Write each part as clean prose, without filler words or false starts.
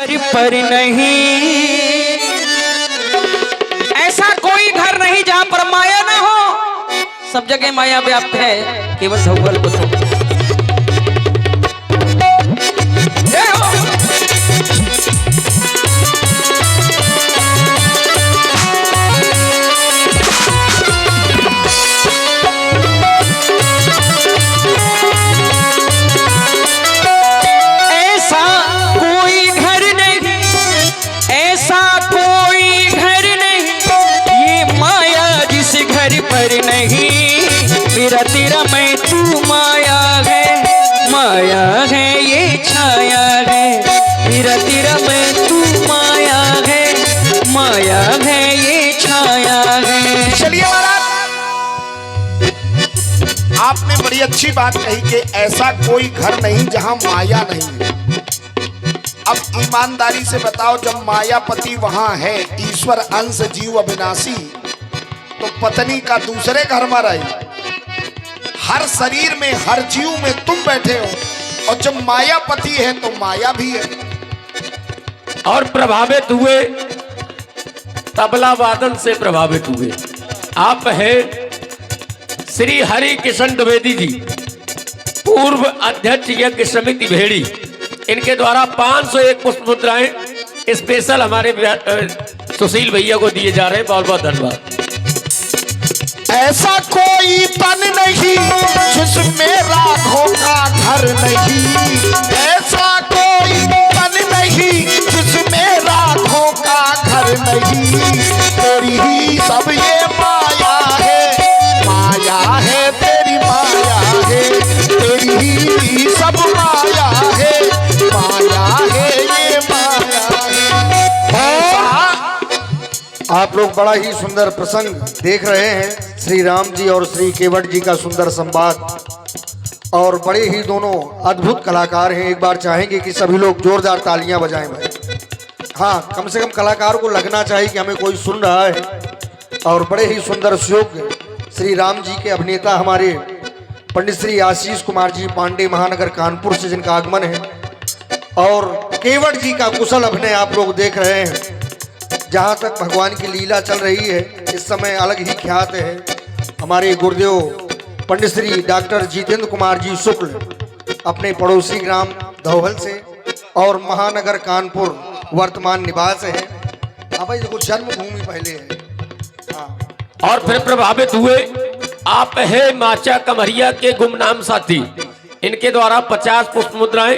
पर नहीं, ऐसा कोई घर नहीं जहां पर माया ना हो। सब जगह माया व्याप्त है, केवल धौल को तो मेरा तेरा मैं तू माया है ये छाया है। मेरा तेरा मैं तू माया है ये छाया है। चलिए महाराज, आपने बड़ी अच्छी बात कही कि ऐसा कोई घर नहीं जहां माया नहीं है। अब ईमानदारी से बताओ, जब मायापति वहां है, ईश्वर अंश जीव अविनाशी, तो पत्नी का दूसरे घर में रही। हर शरीर में, हर जीव में तुम बैठे हो, और जब मायापति है तो माया भी है। और प्रभावित हुए, तबला वादन से प्रभावित हुए। आप है श्री हरि किशन द्विवेदी जी, पूर्व अध्यक्ष यज्ञ समिति भेड़ी। इनके द्वारा 501 पुष्प मुद्राएं स्पेशल हमारे सुशील भैया को दिए जा रहे हैं। बहुत बहुत धन्यवाद। ऐसा कोई तन नहीं जिसमें राखों का घर नहीं, ऐसा कोई तन नहीं जिसमें राखों का घर नहीं। तेरी ही सब ये माया है तेरी माया है, तेरी ही सब माया है ये माया है। आप लोग बड़ा ही सुंदर प्रसंग देख रहे हैं, श्री राम जी और श्री केवट जी का सुंदर संवाद, और बड़े ही दोनों अद्भुत कलाकार हैं। एक बार चाहेंगे कि सभी लोग जोरदार तालियां बजाएं भाई। हाँ, कम से कम कलाकार को लगना चाहिए कि हमें कोई सुन रहा है। और बड़े ही सुंदर सुयोग्य श्री राम जी के अभिनेता हमारे पंडित श्री आशीष कुमार जी पांडे, महानगर कानपुर से जिनका आगमन है, और केवट जी का कुशल अभिनय आप लोग देख रहे हैं। जहाँ तक भगवान की लीला चल रही है, इस समय अलग ही ख्यात है। हमारे गुरुदेव पंडित श्री डॉक्टर जितेंद्र कुमार जी शुक्ल अपने पड़ोसी ग्राम धौहल से और महानगर कानपुर वर्तमान निवास है। अब भाई देखो, जन्मभूमि पहले है। हाँ। और फिर प्रभावित हुए आप है माचा कमरिया के गुमनाम साथी। इनके द्वारा 50 पुष्प मुद्राएं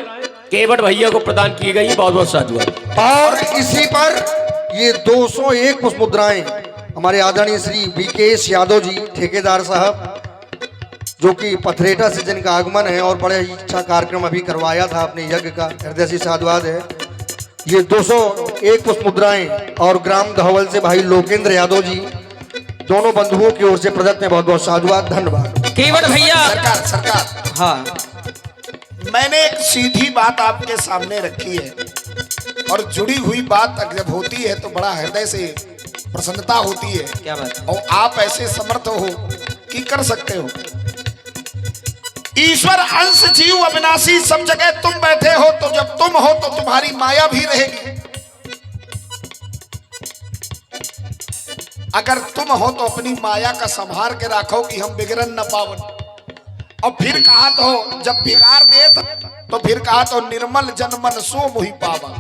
केवट भैया को प्रदान की गई। बहुत बहुत साधुवाद। और इसी पर ये 201 पुष्प मुद्राएं हमारे आदरणीय श्री विकेश यादव जी ठेकेदार साहब, जो कि पथरेटा से जिनका आगमन है और बड़े ही अच्छा कार्यक्रम अभी करवाया था अपने यज्ञ का, हृदय से साधुवाद है। ये 201 पुष्प मुद्राएं और ग्राम धौवल से भाई लोकेंद्र यादव जी, दोनों बंधुओं की ओर से प्रदत्त में बहुत बहुत साधुवाद, धन्यवाद। केवट भैया सरकार हाँ, मैंने एक सीधी बात आपके सामने रखी है, और जुड़ी हुई बात जब होती है तो बड़ा हृदय से प्रसन्नता होती है। क्या बात? और आप ऐसे समर्थ हो कि कर सकते हो। ईश्वर अंश जीव अविनाशी, सब जगह तुम बैठे हो, तो जब तुम हो तो तुम्हारी माया भी रहेगी। अगर तुम हो तो अपनी माया का संभार के रखो कि हम बिगड़न न पावन। और फिर कहा तो जब बिगाड़ दे तो फिर कहा तो निर्मल जनमन सो मुहि पावा।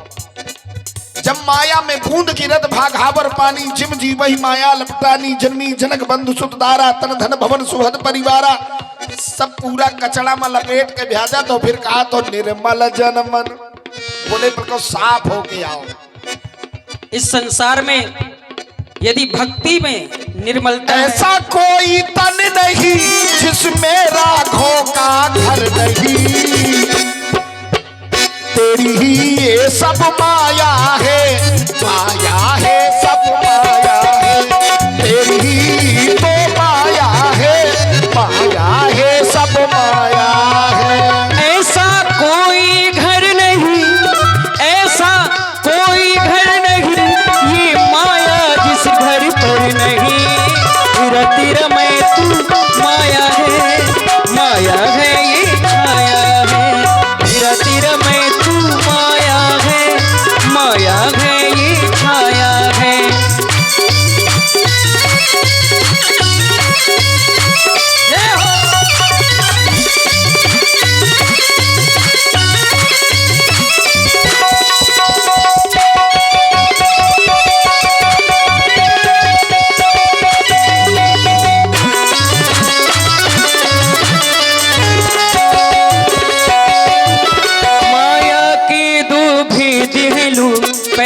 जब माया में बूंद गिरत भागावर पानी, जिम जी वही माया लपटानी। जन्मी जनक बंधु सुत दारा, तन धन भवन सुहद परिवारा। सब पूरा कचड़ा में लपेट के भेजा, तो फिर कहा तो निर्मल जनमन, बोले पर साफ होके आओ। इस संसार में यदि भक्ति में निर्मलता, ऐसा कोई तन नहीं जिसमें राखों का घर नहीं। तेरी ही ये सब माया है सब माया है। तेरी ही तो माया है सब माया है। ऐसा कोई घर नहीं, ऐसा कोई घर नहीं, ये माया जिस घर पर नहीं। तेरा तेरा मैं तू माया है ये छाया है। तेरा तेरा मैं तू माया है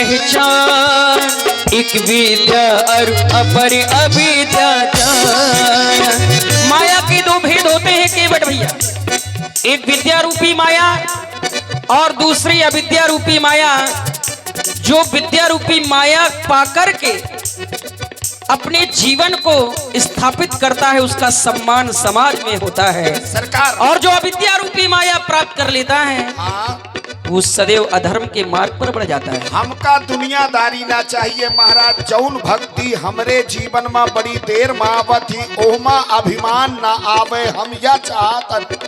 पहचान, एक विद्या और अपर अविद्या जान। माया के दो भेद होते हैं केवट भैया, एक विद्या रूपी माया और दूसरी अविद्या रूपी माया। जो विद्या रूपी माया पाकर के अपने जीवन को स्थापित करता है उसका सम्मान समाज में होता है सरकार। और जो अविद्या रूपी माया प्राप्त कर लेता है हाँ, वो सदैव अधर्म के मार्ग पर बढ़ जाता है। हमका दुनियादारी ना चाहिए महाराज। जौन भक्ति हमरे जीवन में बड़ी देर में आवत ही ओहमा अभिमान ना आवे, हम यह चाहत।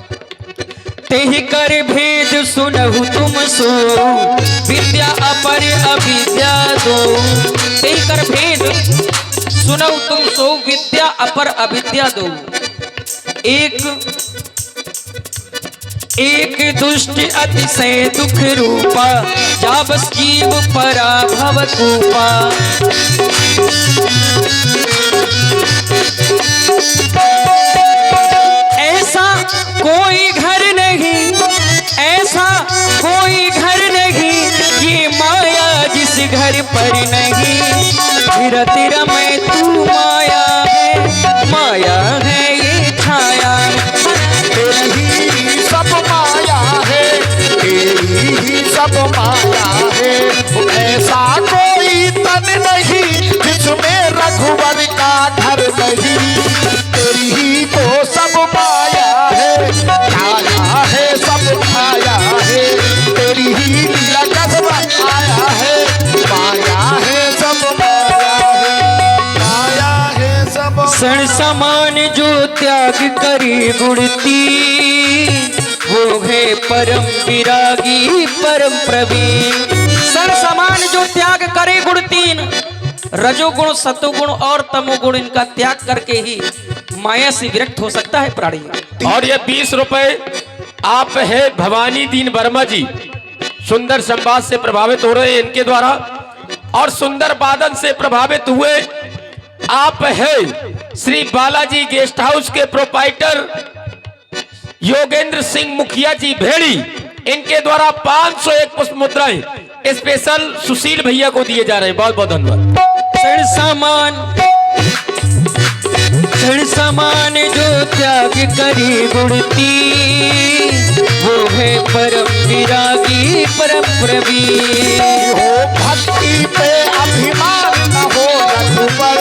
तेहि कर भेद सुनहु तुम सो, विद्या अपर अविद्या दो। तेहि कर भेद सुनहु तुम सो, विद्या अपर अविद्या दो। एक दुष्ट अतिशय दुख रूपा, जाबस जीव पराभव कूपा। ऐसा कोई घर नहीं, ऐसा कोई घर नहीं, ये माया जिस घर पर नहीं। तेरा तेरा मैं तू माया है, माया है ये छाया। तेरी ही सब माया है, तेरी ही सब माया है। ऐसा कोई तन नहीं जिसमें रघुवर का घर नहीं। तेरी ही तो सब माया है, छाया है सब माया है। तेरी ही लगन आया है, माया है सब माया है, माया है सब। सण समान जो त्याग करी गुणती, वो है परम विरागी परम प्रवीण। सण समान जो त्याग करे गुण तीन, रजोगुण सतोगुण और तमोगुण, इनका त्याग करके ही माया से विरक्त हो सकता है प्राणी। और ये 20 रुपए आप है भवानी दीन वर्मा जी, सुंदर संवाद से प्रभावित हो रहे हैं इनके द्वारा, और सुंदर वादन से प्रभावित हुए आप है श्री बालाजी गेस्ट हाउस के प्रोपाइटर योगेंद्र सिंह मुखिया जी भेड़ी, इनके द्वारा 501 पुष्प मुद्राएं स्पेशल सुशील भैया को दिए जा रहे हैं। बहुत बहुत धन्यवाद। क्षण समान जो त्याग करी गुणती, वो है परम विरागी परम प्रवीण। हो भक्ति पे अभिमान न हो रघुवर,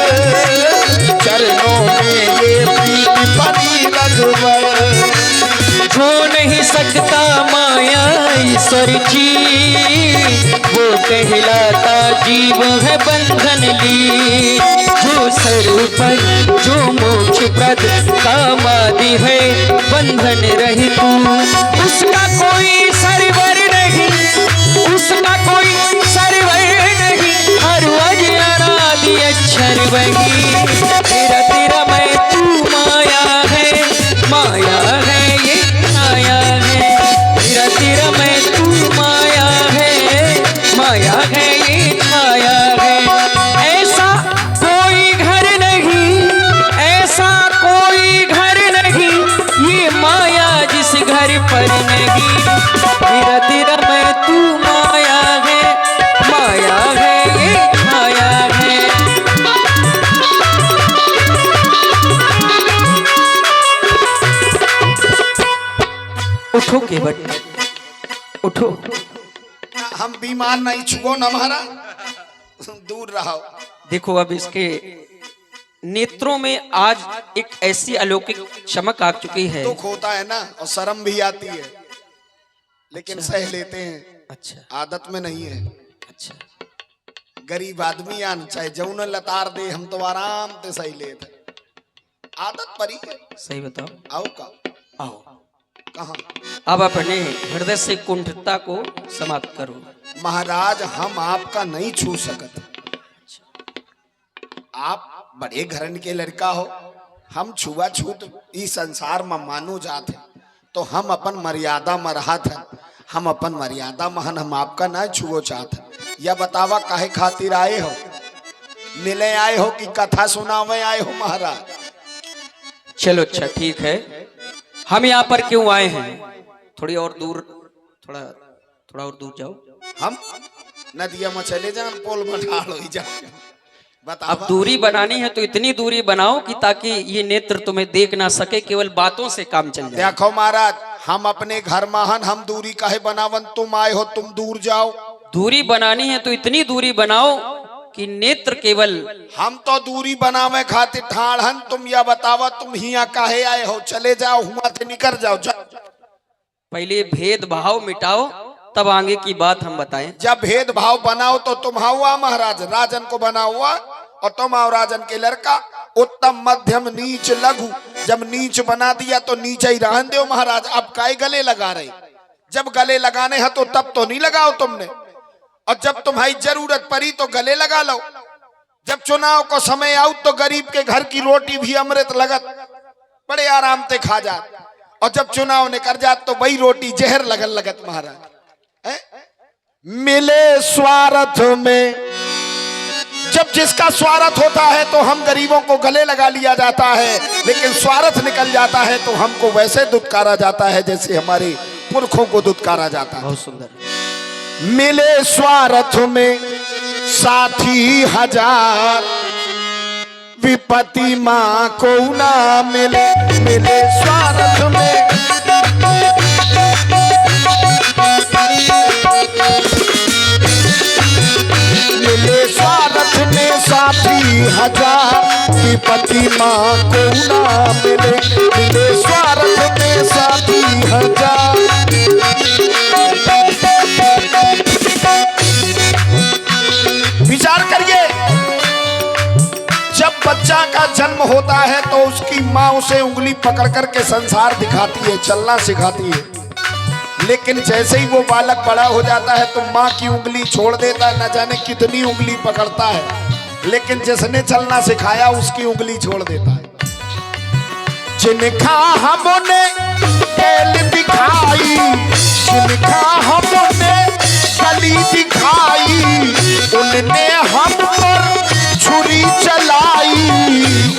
चरणों में ये प्रीति बनी रघुवर। जो नहीं सकता माया ईश्वर जी, वो कहलाता जीव है बंधन ली। जो सर्व पर जो मोक्ष प्रद कामादि है बंधन रहित, उसका कोई सरवर नहीं, उसका कोई सरवर नहीं। हर अनादि अक्षर वही, तेरा तेरा मैं तू माया है, माया है ये छाया है। तेरा तेरा मैं तू माया है, माया है ये छाया है। ऐसा कोई घर नहीं, ऐसा कोई घर नहीं, ये माया जिस घर पर नहीं। तेरा तेरा मैं तू माया है, माया है ये छाया है। उठो केवट, उठो। हम बीमार नहीं, छुओ न हमारा, दूर रहो। देखो अब इसके नेत्रों में आज एक ऐसी अलौकिक चमक आ चुकी है। दुख होता है ना और शर्म भी आती है, लेकिन सह लेते हैं। अच्छा आदत में नहीं है। अच्छा, गरीब आदमी आन चाहे जौन लतार दे, हम तो आराम से सही लेते। आदत परी है। सही बताओ। आओ का आओ कहा अब अपने हृदय से कुंठता को समाप्त करो। महाराज, हम आपका नहीं छू सकते। आप बड़े घरन के लड़का हो, हम छुआछूत इस संसार में मानो जाते, तो हम अपन मर्यादा में रहत है, हम अपन मर्यादा महन, हम आपका ना छुओ चाहते। यह बतावा काहे खातिर आए हो? मिले आए हो कि कथा सुनावे आए हो महाराज? चलो अच्छा ठीक है, हम यहाँ पर क्यों आए हैं? थोड़ी और दूर, थोड़ा और दूर जाओ। नदिया में चले जान पोल बठाड़ हो जा बता। अब दूरी बनानी है तो इतनी दूरी बनाओ कि ताकि ये नेत्र तुम्हें देख ना सके, केवल बातों से काम चल जाए। देखो महाराज, हम अपने घर महान, हम दूरी काहे बनावन, तुम आए हो तुम दूर जाओ। दूरी बनानी है तो इतनी दूरी बनाओ कि नेत्र केवल। हम तो दूरी बनावे खातिर ठाड़हन, तुम या बतावा तुम हिया काहे आए हो, चले जाओ हुआ से निकल जाओ। पहले भेदभाव मिटाओ तब आगे की बात हम बताएं। जब भेदभाव बनाओ तो तुम हुआ महाराज, राजन को बना हुआ और तुम आओ राजन के लड़का, उत्तम मध्यम नीच लघु। जब नीच बना दिया तो नीचे ही रहन दो महाराज। अब काय गले लगा रहे, जब गले लगाने हैं तो तब तो नहीं लगाओ तुमने, और जब तुम्हारी जरूरत पड़ी तो गले लगा लो। जब चुनाव को समय आओ तो गरीब के घर की रोटी भी अमृत लगत, बड़े आराम से खा जात, और जब चुनाव ने कर जात तो वही रोटी जहर लगन लगत महाराज। मिले स्वार्थ में, जब जिसका स्वार्थ होता है तो हम गरीबों को गले लगा लिया जाता है, लेकिन स्वार्थ निकल जाता है तो हमको वैसे दुत्कारा जाता है जैसे हमारे पुरखों को दुत्कारा जाता है। बहुत सुंदर। मिले स्वार्थ में साथी हजार, विपत्ति माँ को ना मिले। मिले स्वार्थ में मिले स्वार्थ में साथी हजार, विपत्ति माँ को ना मिले। मिले स्वार्थ में साथी हजार। विचार करिए, जब बच्चा का जन्म होता है तो उसकी माँ उसे उंगली पकड़ करके संसार दिखाती है, चलना सिखाती है, लेकिन जैसे ही वो बालक बड़ा हो जाता है तो माँ की उंगली छोड़ देता है, न जाने कितनी उंगली पकड़ता है, लेकिन जिसने चलना सिखाया उसकी उंगली छोड़ देता है। जिनका हमने खेल दिखाई, जिनका हमने गली दिखाई, उनने हम पर छुरी चलाई,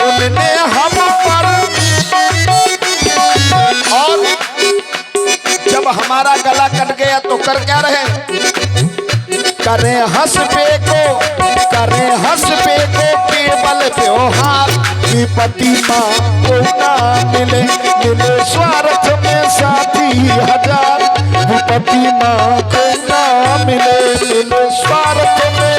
उनने हम पर। और जब हमारा गला कट गया तो कर क्या रहे, करें हंस पे को, करें हंस पे को केवल व्यवहार। विपत्ति माँ को ना मिले। मिले स्वार्थ में साथी हजार, विपत्ति माँ को ना मिले। मिले स्वार्थ में।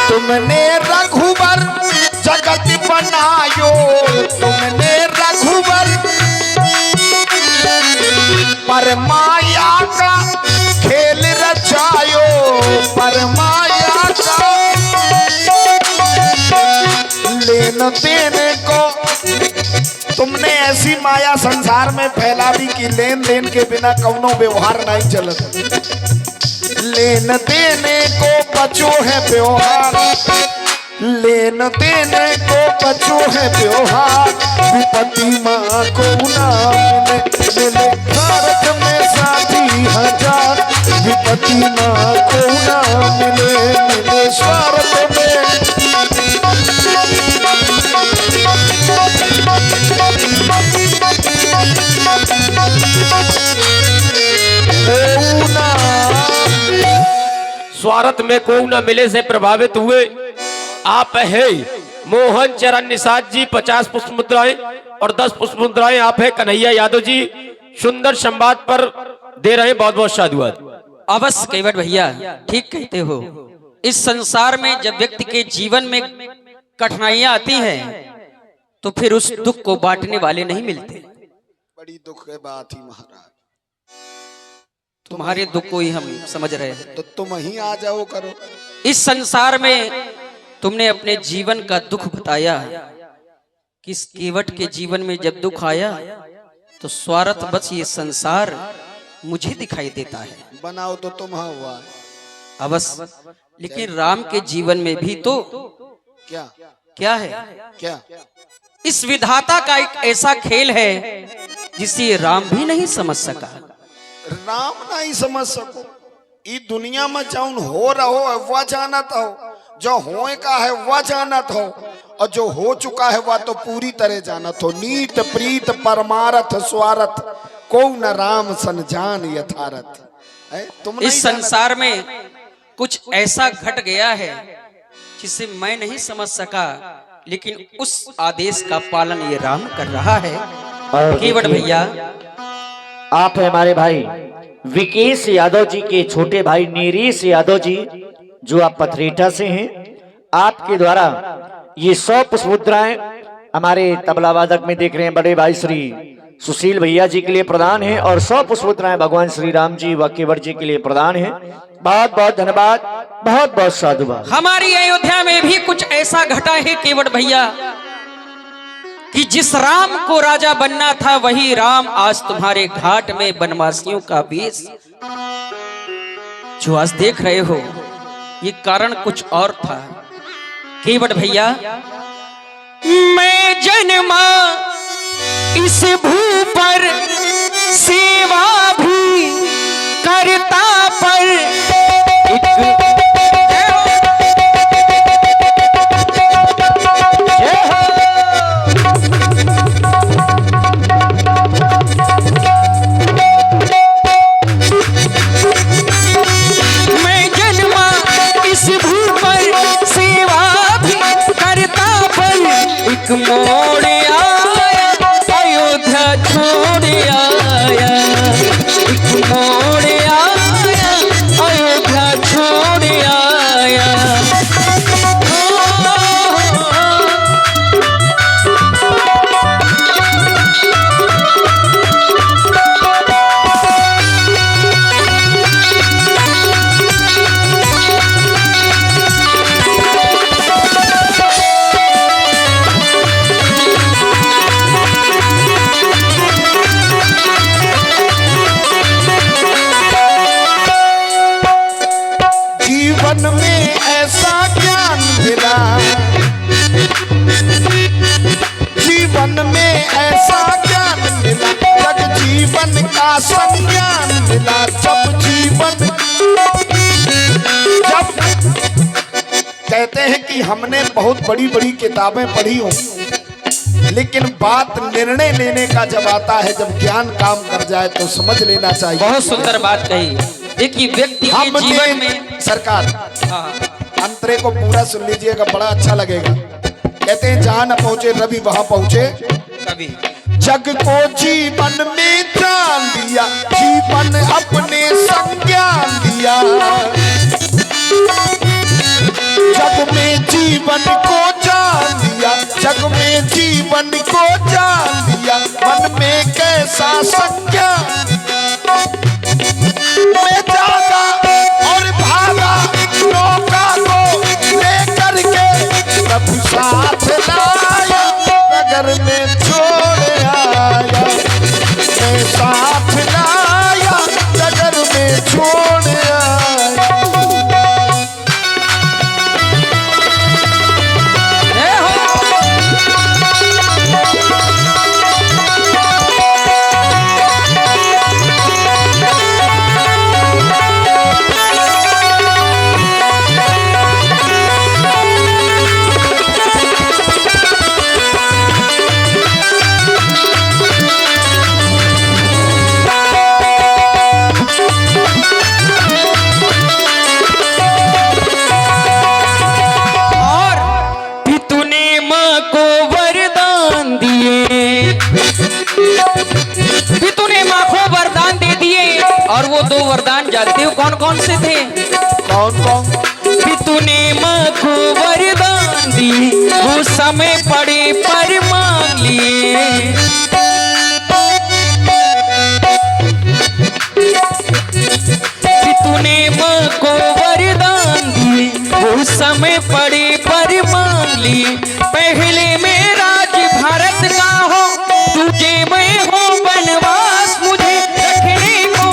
तुमने रघुवर जगत बनायो, तुमने रघुवर पर माया का खेल रचायो, पर माया का लेन देने को। तुमने ऐसी माया संसार में फैला दी कि लेन देन के बिना कौनो व्यवहार नहीं चलता। लेन देने को बचो है व्यवहार, लेन देने को बचो है व्यवहार। विपत्ति माँ को ना मिले। मिले भारत में साथी हजार, विपत्ति माँ को ना मिले। मिले स्वार्थ में। स्वार्थ में को न मिले से प्रभावित हुए आप है मोहन चरण निषाद जी 50 पुष्प मुद्राएं और 10 पुष्प मुद्राएं आप है कन्हैया यादव जी सुंदर संवाद पर दे रहे। बहुत बहुत साधुवाद। अवश्य केवट भैया ठीक कहते हो। इस संसार में जब व्यक्ति के जीवन में कठिनाइयां आती हैं तो फिर उस दुख को बांटने वाले नहीं मिलते। बड़ी दुख की बात ही महाराज, तुम्हारे दुख को ही हम समझ रहे हैं। तो तुम ही आ जाओ करो। इस संसार में तुमने अपने जीवन का दुख बताया कि इस केवट के जीवन में जब दुख आया तो स्वार्थ बस ये संसार मुझे दिखाई देता है। बनाओ तो तुम हुआ अवश्य, लेकिन राम के जीवन में भी तो क्या क्या है? क्या इस विधाता का एक ऐसा खेल है जिसे राम भी नहीं समझ सका। राम नहीं समझ सको। ई दुनिया में जौन हो रहो है वह जानत हो, जो होए का है वह जानत हो, और जो हो चुका है वह तो पूरी तरह जानत हो। नीत प्रीत परमारथ स्वार्थ को न राम सन जान यथारथ। तुम इस संसार में कुछ ऐसा घट गया है जिसे मैं नहीं समझ सका, लेकिन उस आदेश का पालन ये राम कर रहा है। और केवट भैया, आप है हमारे भाई विकेश यादव जी के छोटे भाई नीरीश यादव जी, जो आप पथरेठा से हैं। आपके द्वारा ये 100 पुष्पमुद्राएं हमारे तबला वादक में देख रहे हैं बड़े भाई श्री सुशील भैया जी के लिए प्रदान है, और 100 पुष्पमुद्राएं भगवान श्री राम जी व केवट जी के लिए प्रदान है। बहुत बहुत धन्यवाद, बहुत बहुत साधुवाद। हमारी अयोध्या में भी कुछ ऐसा घटा है केवट भैया कि जिस राम को राजा बनना था वही राम आज तुम्हारे घाट में बनवासियों का वेश जो आज देख रहे हो, ये कारण कुछ और था। केवट भैया, मैं जन्मा इस भू पर सेवा भी करता पर मैं जन्मा इस भू पर सेवा भी करता पर एक मोड़ आया अयोध्या छोड़ आया, एक मोड़ आया अयोध्या छोड़ आया। जीवन में ऐसा ज्ञान मिला, जीवन में ऐसा ज्ञान मिला, जग जीवन का संज्ञान मिला। जब जीवन जब कहते हैं कि हमने बहुत बड़ी बड़ी किताबें पढ़ी हो, लेकिन बात निर्णय लेने का जब आता है, जब ज्ञान काम कर जाए तो समझ लेना चाहिए। बहुत सुंदर बात कही। देखिए व्यक्ति के जीवन में सरकार हाँ, अंतरे को पूरा सुन लीजिएगा, बड़ा अच्छा लगेगा। कहते हैं जहां न पहुंचे रवि वहां पहुंचे कभी जग को जीवन में जान दिया, जीवन अपने संज्ञान दिया। जग में जीवन को जान दिया, जग में जीवन को जान दिया, मन में कैसा संज्ञान में जागा और भागा नौका को लेकर के, तब साथ लाया नगर में छोड़ आया, मैं साथ लाया नगर में छोड़ आया। और वो 2 वरदान जानते हो कौन कौन से थे? कौन कौन? कि तूने माँ को वरदान दी, वो समय पड़े पर मांग लिए। कि तूने माँ को वरदान दी, वो समय पड़े पर मांग लिए। पहले में राज भारत का हो, तुझे मैं हो बनवास, मुझे रखने को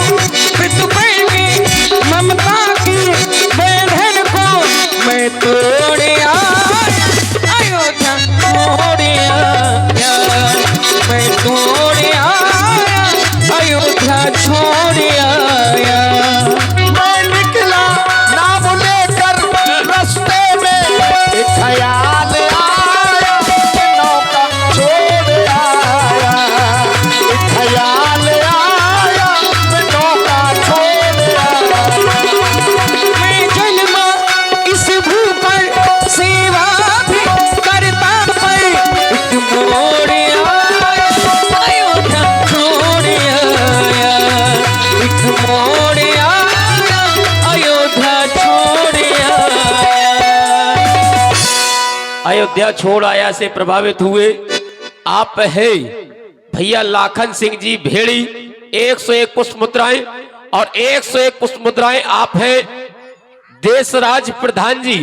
अयोध्या छोड़ आया से प्रभावित हुए आप है भैया लाखन सिंह जी भेड़ी। 101 पुष्प मुद्राएं और 101 पुष्प मुद्राएं आप है देशराज प्रधान जी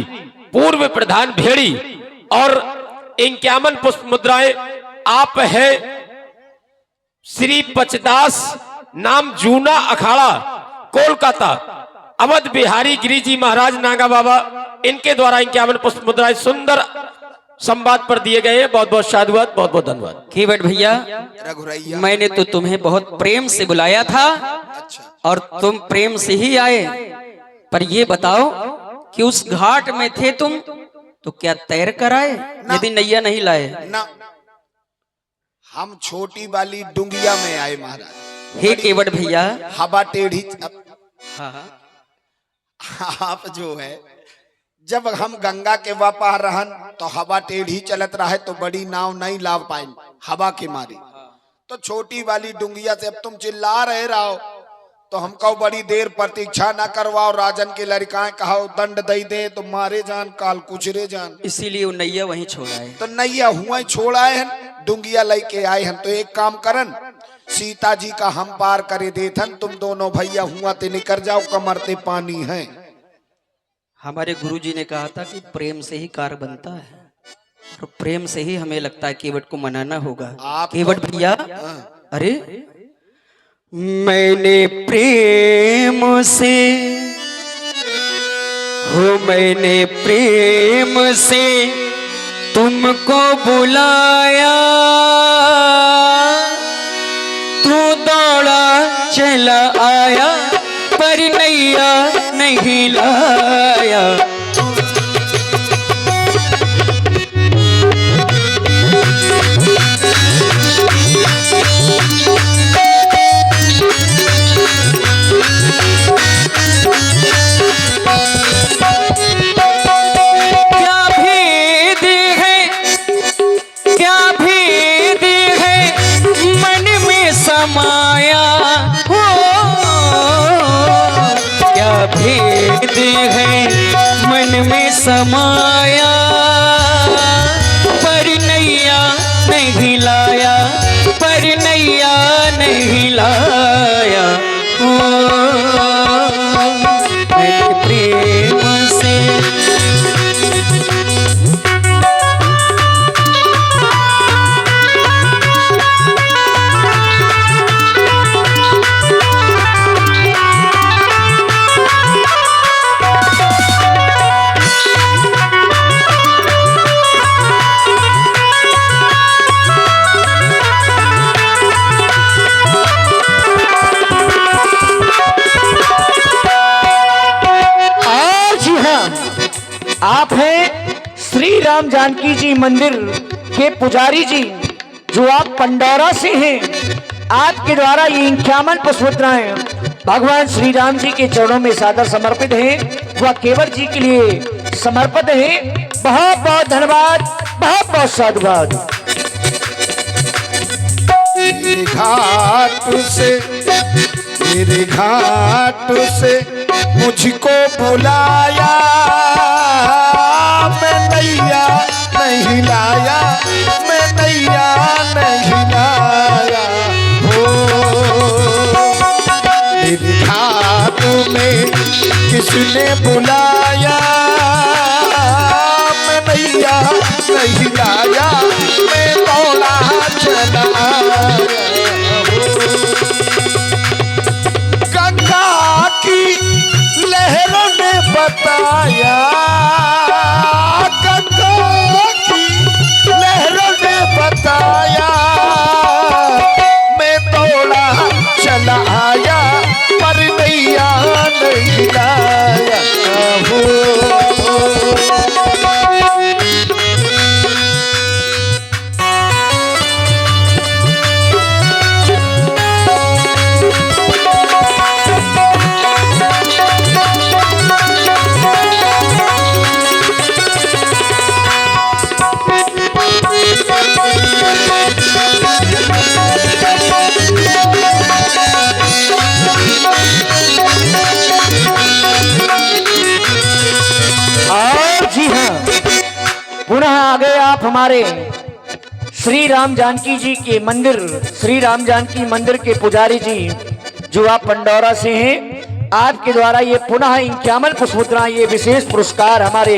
पूर्व प्रधान भेड़ी। और 51 पुष्प मुद्राएं आप है श्री पचदास नाम जूना अखाड़ा कोलकाता अवध बिहारी गिरी जी महाराज नागा बाबा, इनके द्वारा 51 पुष्प मुद्राएं सुंदर संवाद पर दिए गए हैं। बहुत बहुत साधुवाद, बहुत बहुत धन्यवाद। केवट भैया, रघुरैया। मैंने तो तुम्हें बहुत प्रेम से बुलाया था अच्छा, और तुम प्रेम से ही आए, पर ये बताओ कि उस घाट में थे तुम तो क्या तैर कर आए यदि नैया नहीं लाए? ना, हम छोटी वाली डुंगिया में आए महाराज। हे केवट भैया, हवा टेढ़ी। हाँ, आप जो है जब हम गंगा के वापार रहन तो हवा टेढ़ी चलत रहा है तो बड़ी नाव नहीं ला पाए हवा के मारे। तो छोटी वाली डुंगिया से अब तुम चिल्ला रहे रहो तो हम कहो बड़ी देर प्रतीक्षा न करवाओ, राजन के लड़काएं कहो दंड दई दे तो मारे जान काल कुचरे जान, इसीलिए वो नैया वहीं छोड़ा है। तो नैया हुआ छोड़ आए हैं, डुंगिया लेके आए हैं। तो एक काम करन, सीता जी का हम पार करे देथन, तुम दोनों भैया हुआ ते निकर जाओ, कमर ते पानी है। हमारे गुरुजी ने कहा था कि प्रेम से ही कार बनता है और प्रेम से ही हमें लगता है केवट को मनाना होगा। आप केवट भैया, अरे मैंने प्रेम से मैंने प्रेम से तुमको बुलाया, तू दौड़ा चला आया पर नैया नहीं लाया। समाया हो क्या भेद है मन में समाया, पर नैया नहीं लाया, पर नैया नहीं लाया। हो मैंने प्रेम से आप हैं श्री राम जानकी जी मंदिर के पुजारी जी, जो आप पंडौरा से हैं। आपके द्वारा ये 51 पुष्पमुद्राएं भगवान श्री राम जी के चरणों में सादर समर्पित हैं, वह केवट जी के लिए समर्पित है। बहुत बहुत धन्यवाद, बहुत बहुत साधुवाद। मेरे घाट से मुझको बुलाया, मैं नैया नहीं लाया, मैं नैया नहीं लाया। हो मेरे घाट में किसने बुलाया, मैं नैया नहीं लाया, मैं दौड़ा चला आया। गंगा की लहरों ने बताया, गंगा की लहरों ने बताया, मैं दौड़ा चला आया पर नैया नहीं लाया। हमारे श्री राम जानकी जी के मंदिर, श्री राम जानकी मंदिर के पुजारी जी जो आप पंडौरा से हैं, आपके द्वारा ये पुनः 51 पुष्पमुद्रा, ये विशेष पुरस्कार हमारे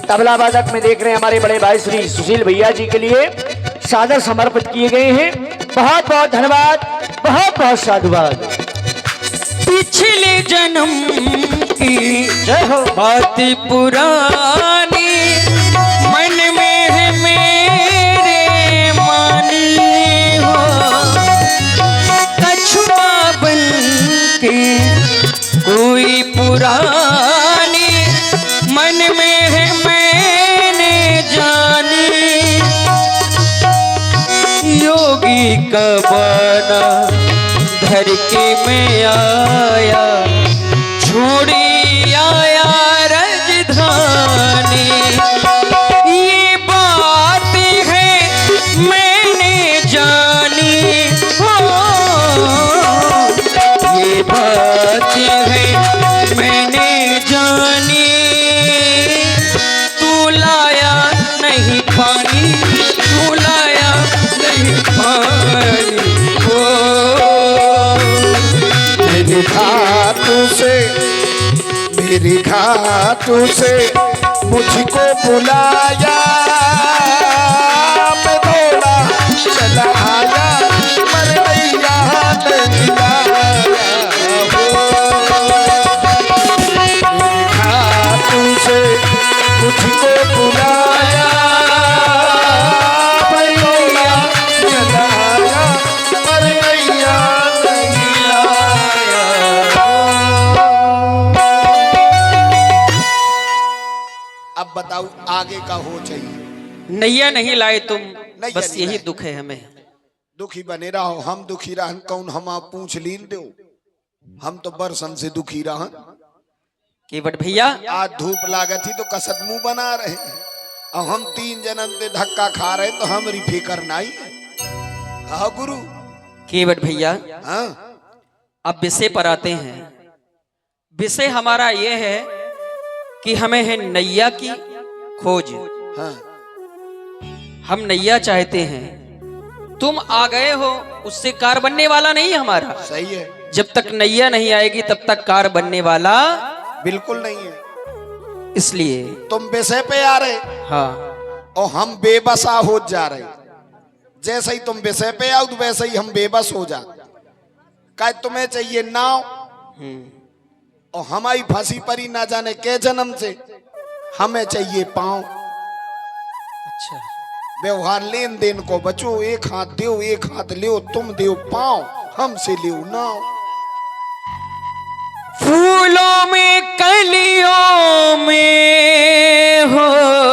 तबला वादक में देख रहे हैं हमारे बड़े भाई श्री सुशील भैया जी के लिए सादर समर्पित किए गए हैं। बहुत बहुत धन्यवाद, बहुत बहुत साधुवाद। पिछले जन्म की जय हो। बात पुरानी मन में है मेरे मानी हो, कछुआ बन के कोई पुरानी मन में है मैंने जानी, योगी का बना धर के मैं आया, छोड़ी आया राजधानी, ये बात है मैंने जानी हो, ये बात है मैंने जानी, तू लाया नहीं पानी, तू लाया नहीं पानी हो, मेरे घाटों से, मेरे घाटों से मुझको बुलाया, मैं दौड़ा चला आया, पर नैया नहीं आया हो। मेरे घाटों से मुझको बुलाया, मैं दौड़ा चला आया, पर नैया नहीं आया। अब बताओ आगे का हो चाहिए। नैया नहीं लाए तुम, नैया बस नहीं यही लाए। दुख है हमें। दुखी बने रहो, हम दुखी रहन कौन हम आप पूछ लीन दो, हम तो बरसन से दुखी रहन। केवट भैया आज धूप लागत थी तो कसत मुंह बना रहे हैं, अब हम 3 जन्म से धक्का खा रहे हैं तो हमारी फिकर नहीं है। हाँ गुरु। केवट भैया हाँ अब विषय पर आते हैं। विषय हमारा ये है कि हमें है नैया की खोज, हाँ हम नैया चाहते हैं, तुम आ गए हो उससे कार बनने वाला नहीं है हमारा। सही है, जब तक नैया नहीं आएगी तब तक कार बनने वाला बिल्कुल नहीं है। इसलिए तुम विषय पे आ रहे हाँ और हम बेबसा हो जा रहे, जैसे ही तुम विषय पे आओ तो वैसे ही हम बेबस हो जा। क्या तुम्हें चाहिए नाव और हमारी फंसी परी ना जाने के जन्म से, हमें चाहिए पांव। अच्छा व्यवहार लेन देन को बचो, एक हाथ दो एक हाथ लियो, तुम दो पांव हमसे लियो नाव। फूलों में कलियों में हो